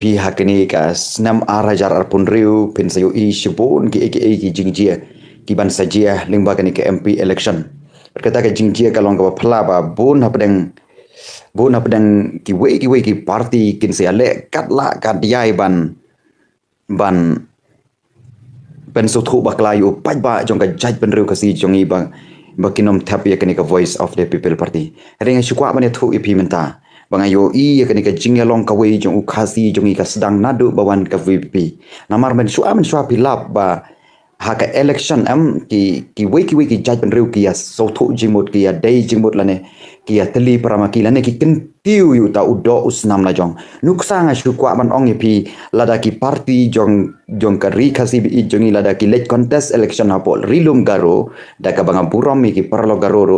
pihak ini ka senam arajar arpun riu pin sayu I shibun ki jingjia ki ban sajia limbaga ni ke MP election berkata ke jingjia kalong ka phla ba bun hapdang ki wei ki parti kin se ale kat la kat yai ban pen so thu baklayu pai ba jong ka jaj pen riu ka si jong I ba bakinom tap ya kani ka voice of the people party ring shukwa ban thu ipi menta bangayo I ya kani ka jingya long ka wei jong ukasi jong I ka sedang nadu bawan ka VP namar men shua pilap ba ha ka election ki wei ki jaj pen riu ki ya so thu jimut ki ya dei jimut lane ki ya teli parama ki lane ki kentiu yu ta udo usnam la jong nuksa nga shukwa ban ong pi lada ki parti jong ka ri khasi bi jong I lada ki late contest election hapol rilum garo da ka banga burom ki parlo garo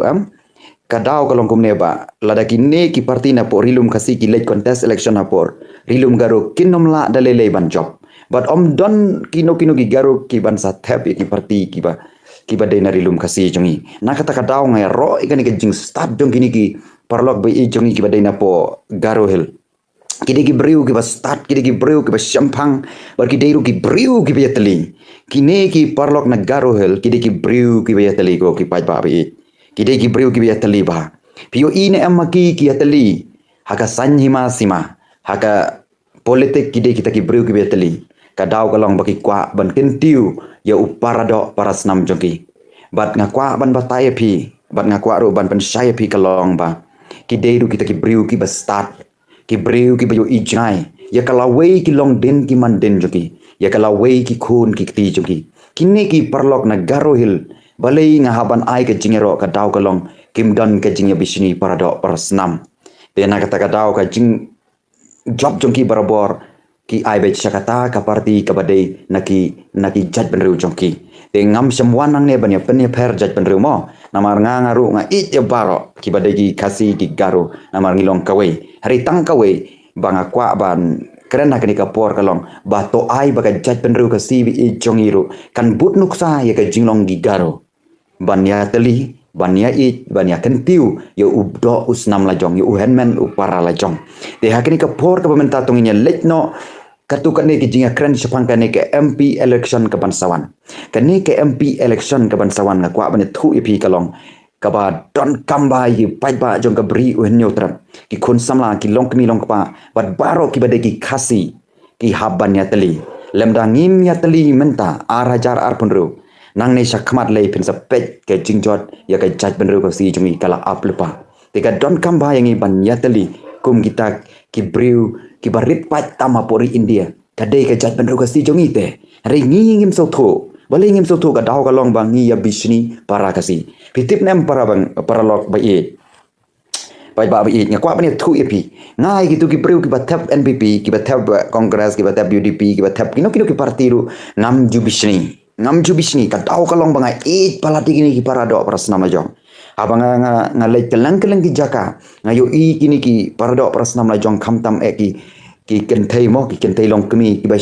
kadau kalong kumne ba lada ki ne ki parti na po rilum khasi ki late contest election hapor rilum garo kinom la dalele ban job but om don kino ki garo ki ban sa thap ki parti ki ba de na rilum khasi jongi na kata kadau ngai ro ikani ke jing start jong kini ki parlok bi jongi ki ba de na po garo hel kide ki briu ki ba start kide ki briu ki ba champang bar ki deiru ki briu ki ba yatli kine ki parlok na garo hel kide ki briu ki ba yatli ko ki pai ba bi kide ki briu ki ba yatli ba pio ine amaki ki yatli haka sanhima sima haka politik kide kita ki briu ki ba yatli kadau kalong baki kwa ban kentiu ya uparado para senam jongki bat ngakwa ban bataya pi bat ngakwa ru ban pensaya pi kalong ba ki deiru kita ki briu ki ba start ki briu ki ba yo ijai ya kalawei ki long den ki man den jongki ya kalawei ki khun ki ti jongki kini ki parlok na garo hil balai ngahaban ai ke jingero kadau kalong kim don ke jingya bisini parado para senam bena kata kadau ka jing job jongki barabor ki ai be chakata ka parti ka badai naki jaj benriu jongki te ngam semwanang ne banya penya per jaj benriu mo namar ngaru nga it ya baro ki badai ki kasi ki garo namar ngilong kawe hari tang kawe banga kwa ban kerana kani ka por kalong ba to ai ba ka jaj benriu ka si bi jongiru kan but nuksa ya ka jinglong gi garo banya teli bania kentiu ya ubdo usnam lajong ya uhenmen upara lajong te hakini ka por ka pementa tunginya letno katukan ni kijinga kren sepang kani ke MP election ke Bansawan kani ke MP election ke Bansawan ngakwa bani thu ipi kalong kaba don kamba yi pai ba jong ka bri uhenyo tra ki khun samla ki long kmi long pa bat baro ki bade ki khasi ki haban ya teli lemda ngim ya teli menta arajar arpunru nang ne sakmat lei pin sa pet ke jingjot ya ka jaj benru ko si jungi kala aplepa tika don kamba yang ban yateli kum kita ki briu ki barit pat tama pori India kadai ka jaj benru ko si jungi te ri ngim so tho bali ngim so tho ka daw ka long bang ya bisni para kasi pitip nem para bang para lok ba e pai ba e ngakwa bani thu epi ngai gitu ki briu ki batap NPP ki batap Congress ki batap UDP ki batap kino ki parti ru nam ju bisni ka daw kalong banga it palati kini ki parado para senam lajong abang ngalai kelang ki jaka ngayo I kini ki parado para senam lajong khamtam ki kentai long kemi ki ba